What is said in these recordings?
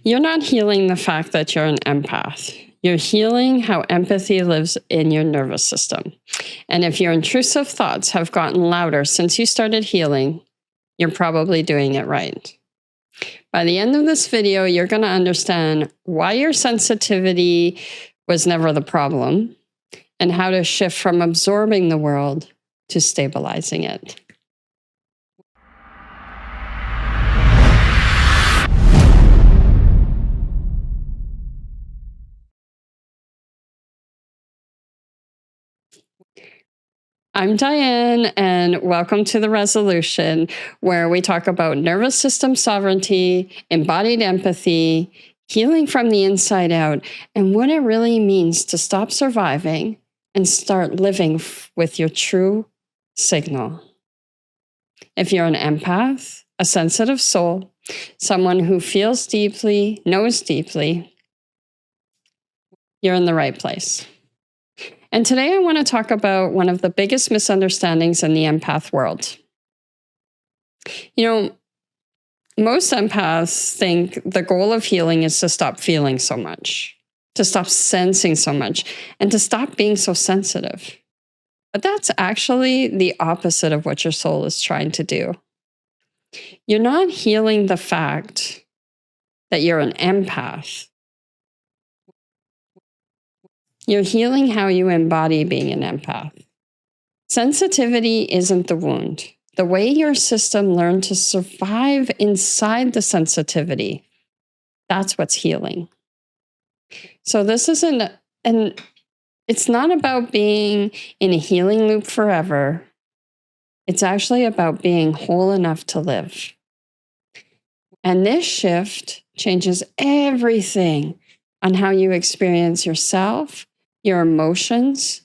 You're not healing the fact that you're an empath. You're healing how empathy lives in your nervous system. And if your intrusive thoughts have gotten louder since you started healing, you're probably doing it right. By the end of this video, you're going to understand why your sensitivity was never the problem and how to shift from absorbing the world to stabilizing it. I'm Diane, and welcome to The Resolution, where we talk about nervous system sovereignty, embodied empathy, healing from the inside out, and what it really means to stop surviving and start living with your true signal. If you're an empath, a sensitive soul, someone who feels deeply, knows deeply, you're in the right place. And today I want to talk about one of the biggest misunderstandings in the empath world. Most empaths think the goal of healing is to stop feeling so much, to stop sensing so much, and to stop being so sensitive. But that's actually the opposite of what your soul is trying to do. You're not healing the fact that you're an empath. You're healing how you embody being an empath. Sensitivity isn't the wound. The way your system learned to survive inside the sensitivity, that's what's healing. So this isn't, and it's not about being in a healing loop forever. It's actually about being whole enough to live. And this shift changes everything on how you experience yourself, your emotions,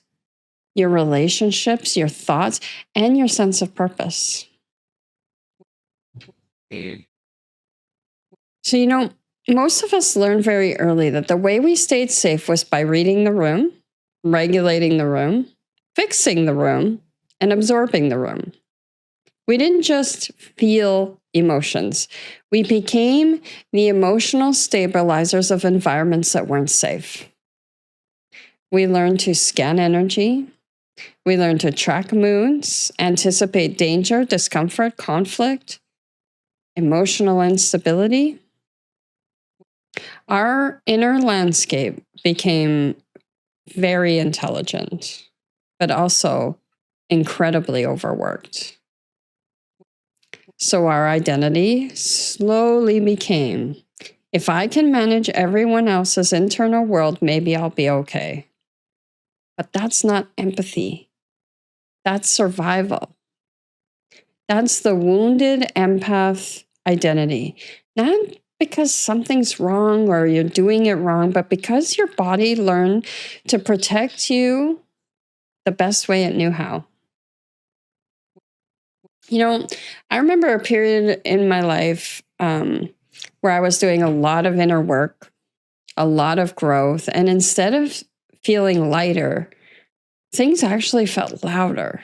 your relationships, your thoughts, and your sense of purpose. So, most of us learned very early that the way we stayed safe was by reading the room, regulating the room, fixing the room, and absorbing the room. We didn't just feel emotions. We became the emotional stabilizers of environments that weren't safe. We learned to scan energy. We learned to track moods, anticipate danger, discomfort, conflict, emotional instability. Our inner landscape became very intelligent, but also incredibly overworked. So our identity slowly became, if I can manage everyone else's internal world, maybe I'll be okay. But that's not empathy. That's survival. That's the wounded empath identity. Not because something's wrong or you're doing it wrong, but because your body learned to protect you the best way it knew how. I remember a period in my life where I was doing a lot of inner work, a lot of growth, and instead of feeling lighter, things actually felt louder.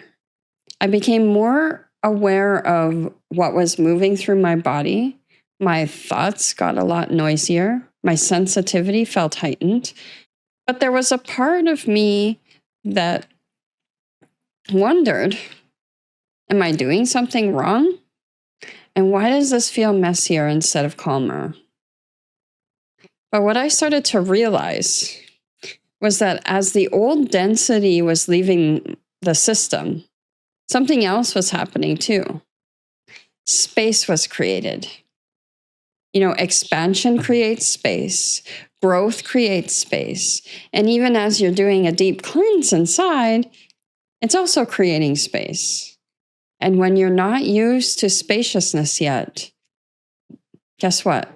I became more aware of what was moving through my body. My thoughts got a lot noisier. My sensitivity felt heightened. But there was a part of me that wondered, am I doing something wrong? And why does this feel messier instead of calmer? But what I started to realize was that as the old density was leaving the system, something else was happening too. Space was created. Expansion creates space. Growth creates space. And even as you're doing a deep cleanse inside, it's also creating space. And when you're not used to spaciousness yet, guess what?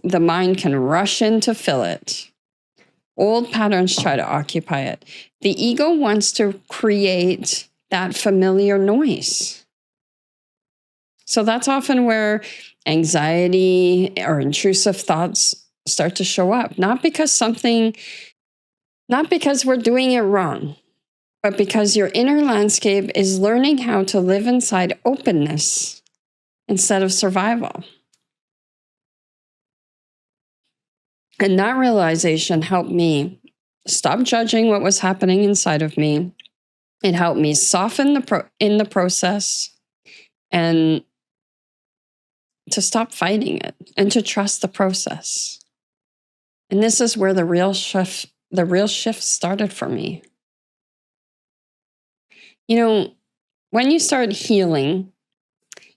The mind can rush in to fill it. Old patterns try to occupy it. The ego wants to create that familiar noise. So that's often where anxiety or intrusive thoughts start to show up. Not because we're doing it wrong, but because your inner landscape is learning how to live inside openness instead of survival. And that realization helped me stop judging what was happening inside of me. It helped me soften in the process and to stop fighting it and to trust the process. And this is where the real shift started for me. You know, when you start healing,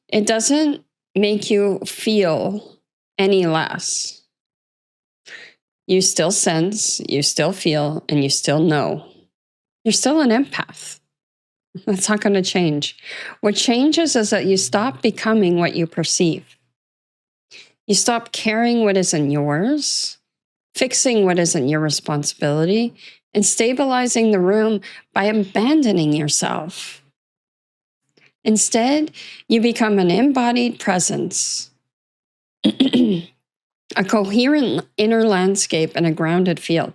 it doesn't make you feel any less. You still sense, you still feel, and you still know. You're still an empath. That's not going to change. What changes is that you stop becoming what you perceive. You stop caring what isn't yours, fixing what isn't your responsibility, and stabilizing the room by abandoning yourself. Instead, you become an embodied presence, a coherent inner landscape, and a grounded field.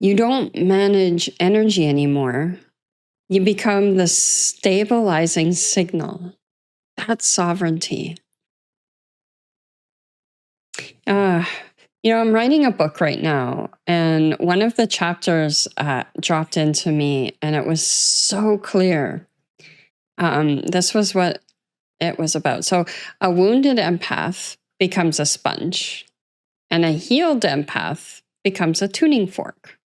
You don't manage energy anymore. You become the stabilizing signal. That's sovereignty. I'm writing a book right now, and one of the chapters dropped into me, and it was so clear. This was what it was about. So a wounded empath becomes a sponge, and a healed empath becomes a tuning fork.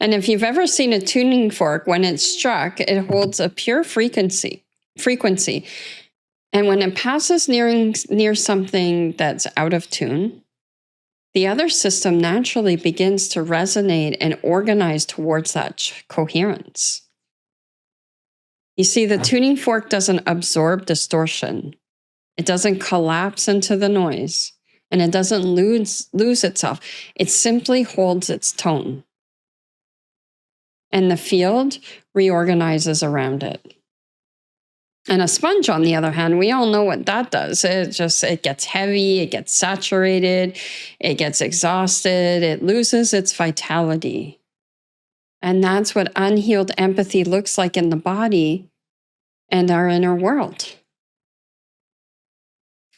And if you've ever seen a tuning fork, when it's struck, it holds a pure frequency. And when it passes near something that's out of tune, the other system naturally begins to resonate and organize towards that coherence. You see, the tuning fork doesn't absorb distortion. It doesn't collapse into the noise, and it doesn't lose itself. It simply holds its tone. And the field reorganizes around it. And a sponge, on the other hand, we all know what that does. It gets heavy, it gets saturated, it gets exhausted, it loses its vitality. And that's what unhealed empathy looks like in the body and our inner world.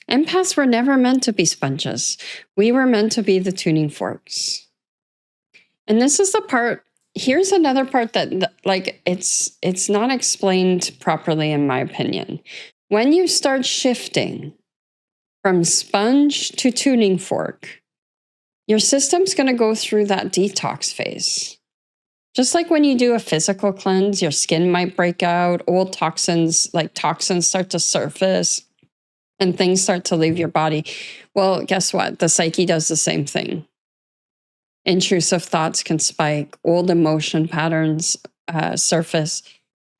Empaths were never meant to be sponges. We were meant to be the tuning forks. And this is the part. Here's another part that, it's not explained properly, in my opinion. When you start shifting from sponge to tuning fork, your system's going to go through that detox phase. Just like when you do a physical cleanse, your skin might break out, old toxins start to surface, and things start to leave your body. Well, guess what? The psyche does the same thing. Intrusive thoughts can spike, old emotion patterns surface,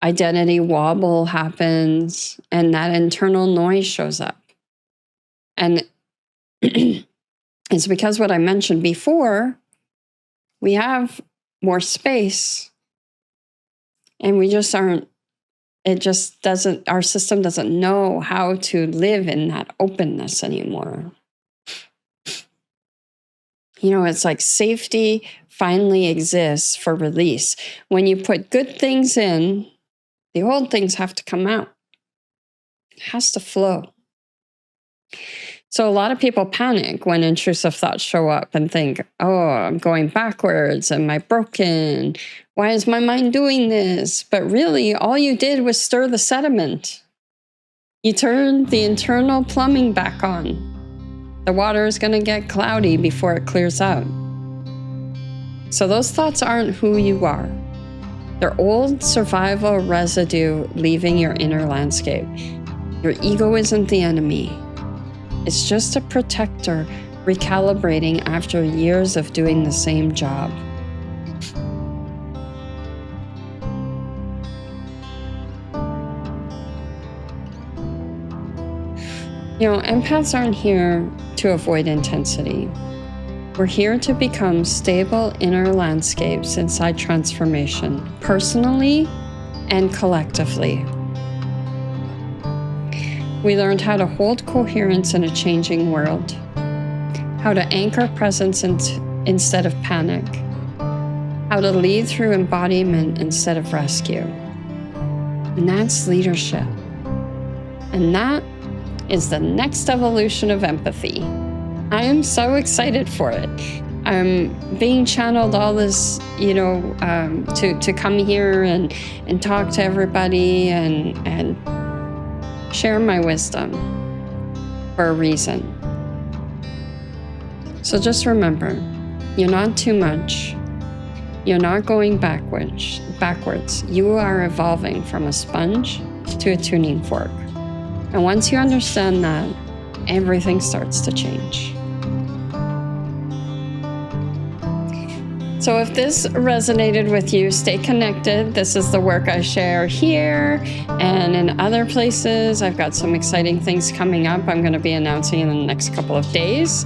identity wobble happens, and that internal noise shows up. And it's because what I mentioned before, we have more space, and we just aren't, our system doesn't know how to live in that openness anymore. It's like safety finally exists for release. When you put good things in, the old things have to come out. It has to flow. So a lot of people panic when intrusive thoughts show up and think, oh, I'm going backwards. Am I broken? Why is my mind doing this? But really, all you did was stir the sediment. You turned the internal plumbing back on. The water is going to get cloudy before it clears out. So those thoughts aren't who you are. They're old survival residue leaving your inner landscape. Your ego isn't the enemy. It's just a protector recalibrating after years of doing the same job. Empaths aren't here to avoid intensity. We're here to become stable inner landscapes inside transformation, personally and collectively. We learned how to hold coherence in a changing world, how to anchor presence instead of panic, how to lead through embodiment instead of rescue. And that's leadership. And that is the next evolution of empathy. I am so excited for it. I'm being channeled all this, to come here and talk to everybody and share my wisdom for a reason. So just remember, you're not too much. You're not going backwards. You are evolving from a sponge to a tuning fork. And once you understand that, everything starts to change. So if this resonated with you, stay connected. This is the work I share here and in other places. I've got some exciting things coming up I'm going to be announcing in the next couple of days.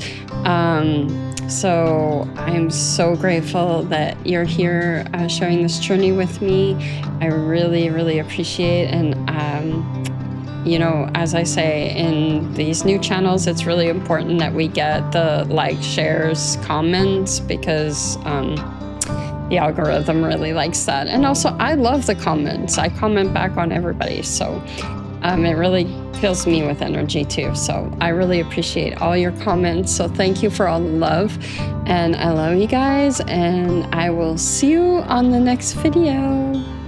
So I'm so grateful that you're here sharing this journey with me. I really, really appreciate it. And as I say, in these new channels, it's really important that we get the likes, shares, comments, because the algorithm really likes that. And also, I love the comments. I comment back on everybody. So it really fills me with energy too. So I really appreciate all your comments. So thank you for all the love. And I love you guys. And I will see you on the next video.